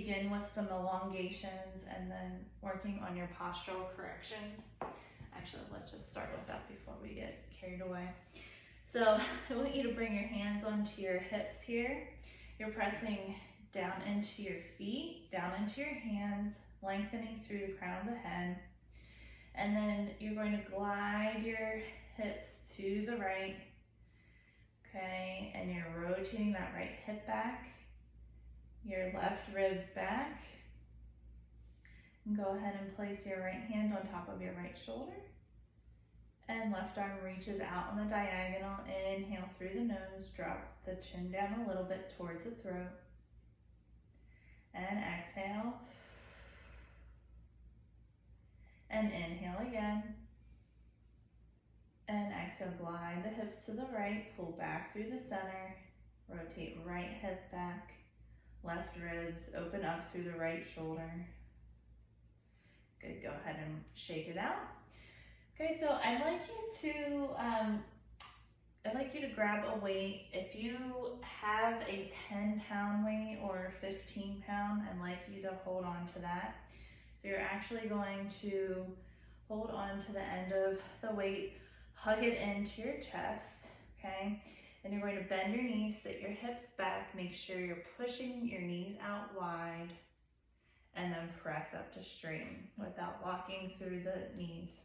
begin with some elongations and then working on your postural corrections. Actually, let's just start with that before we get carried away. So I want you to bring your hands onto your hips here. You're pressing down into your feet, down into your hands, lengthening through the crown of the head. And then you're going to glide your hips to the right. Okay, and you're rotating that right hip back, your left ribs back. And go ahead and place your right hand on top of your right shoulder. And left arm reaches out on the diagonal. Inhale through the nose, drop the chin down a little bit towards the throat. And exhale. And inhale again. And exhale, glide the hips to the right, pull back through the center, rotate right hip back, left ribs, open up through the right shoulder. Good, go ahead and shake it out. Okay, so I'd like you to grab a weight. If you have a 10-pound weight or 15-pound, I'd like you to hold on to that. So you're actually going to hold on to the end of the weight, hug it into your chest, okay? Then you're going to bend your knees, sit your hips back, make sure you're pushing your knees out wide, and then press up to straighten without locking through the knees.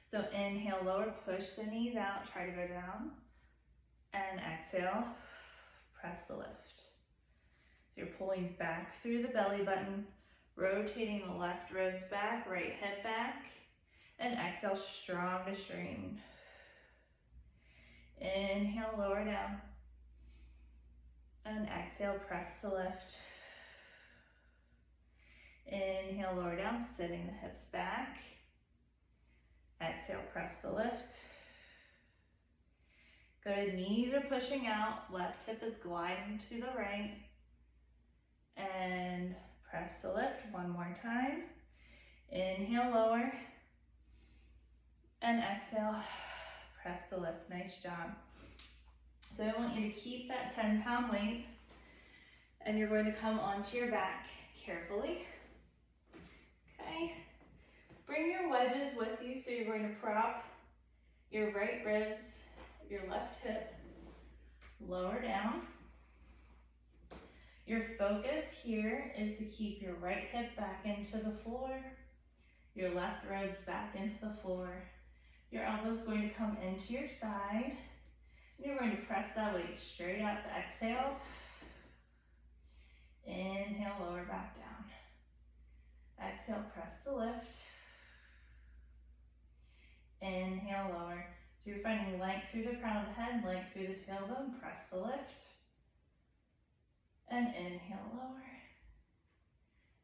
So inhale, lower, push the knees out, try to go down, and exhale, press the lift. So you're pulling back through the belly button, rotating the left ribs back, right hip back, and exhale, strong to straighten. Inhale, lower down, and exhale, press to lift. Inhale, lower down, sitting the hips back. Exhale, press to lift. Good, knees are pushing out, left hip is gliding to the right. And press to lift one more time. Inhale, lower. And exhale, press to lift. Nice job. So I want you to keep that 10-pound weight, and you're going to come onto your back carefully. Okay. Bring your wedges with you, so you're going to prop your right ribs, your left hip, lower down. Your focus here is to keep your right hip back into the floor, your left ribs back into the floor. Your elbow's going to come into your side, and you're going to press that weight straight up. Exhale. Inhale, lower back down. Exhale, press to lift. Inhale, lower. So you're finding length through the crown of the head, length through the tailbone, press to lift. And inhale, lower.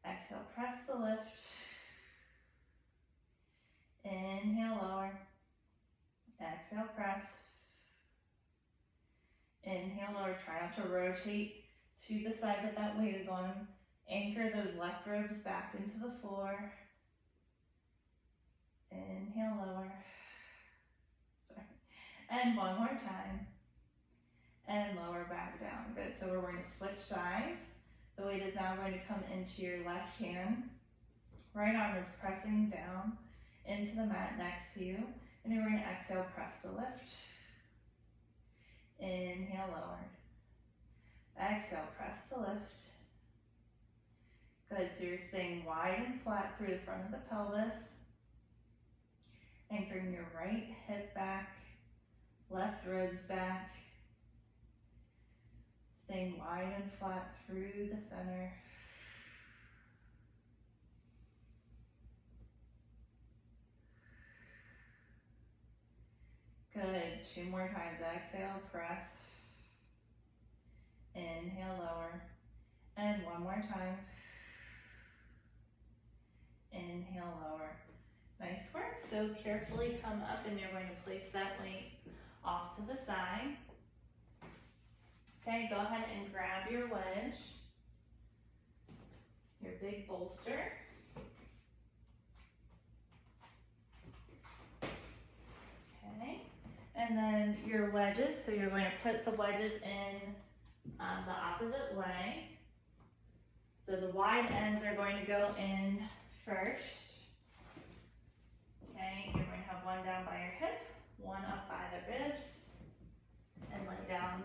Exhale, press to lift. Inhale, lower. Exhale, press. Inhale, lower. Try not to rotate to the side that that weight is on. Anchor those left ribs back into the floor. Inhale, lower. Sorry. And one more time. And lower back down. Good. So we're going to switch sides. The weight is now going to come into your left hand. Right arm is pressing down into the mat next to you. And you're going to exhale, press to lift. Inhale, lower. Exhale, press to lift. Good. So you're staying wide and flat through the front of the pelvis. Anchoring your right hip back, left ribs back. Staying wide and flat through the center. Good. 2 more times. Exhale, press. Inhale, lower. And 1 more time. Inhale, lower. Nice work. So carefully come up, and you're going to place that weight off to the side. Okay, go ahead and grab your wedge, your big bolster. Okay, and then your wedges, so you're going to put the wedges in the opposite way. So the wide ends are going to go in first. Okay, you're going to have one down by your hip, one up by the ribs, and lay down.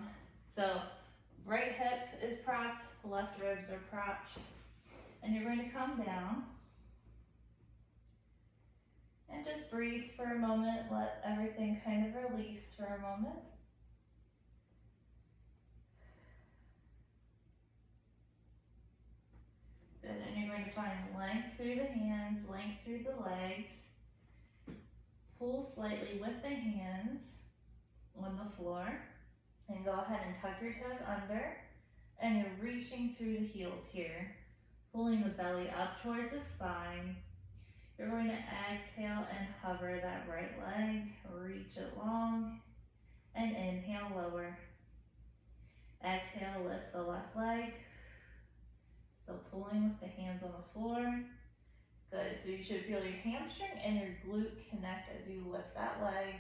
So right hip is propped, left ribs are propped, and you're going to come down and just breathe for a moment, let everything kind of release for a moment. Good, and you're going to find length through the hands, length through the legs. Pull slightly with the hands on the floor, and go ahead and tuck your toes under, and you're reaching through the heels here, pulling the belly up towards the spine. You're going to exhale and hover that right leg, reach it long, and inhale, lower. Exhale, lift the left leg. So pulling with the hands on the floor. Good, so you should feel your hamstring and your glute connect as you lift that leg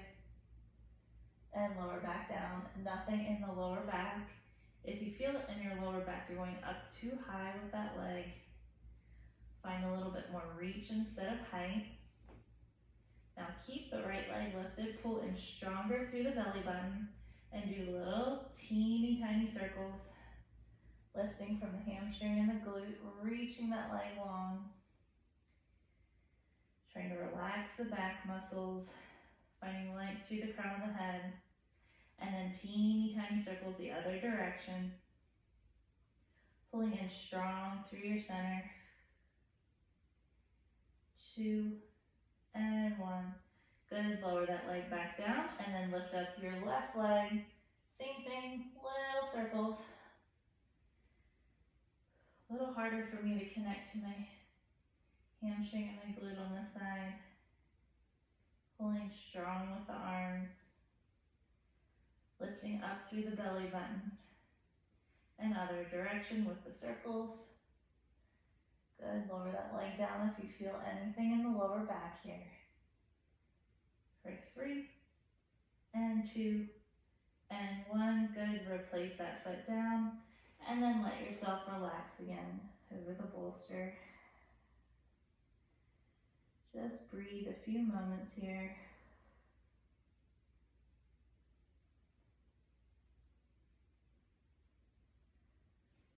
and lower back down. Nothing in the lower back. If you feel it in your lower back, you're going up too high with that leg. Find a little bit more reach instead of height. Now keep the right leg lifted, pull in stronger through the belly button, and do little teeny tiny circles, lifting from the hamstring and the glute, reaching that leg long. Trying to relax the back muscles, finding length through the crown of the head, and then teeny tiny circles the other direction. Pulling in strong through your center. 2 and 1. Good, lower that leg back down and then lift up your left leg. Same thing, little circles. A little harder for me to connect to my hamstring and my glute on this side. Pulling strong with the arms. Lifting up through the belly button. And other direction with the circles. Good, lower that leg down if you feel anything in the lower back here. For 3 and 2 and 1. Good, replace that foot down and then let yourself relax again over the bolster. Just breathe a few moments here.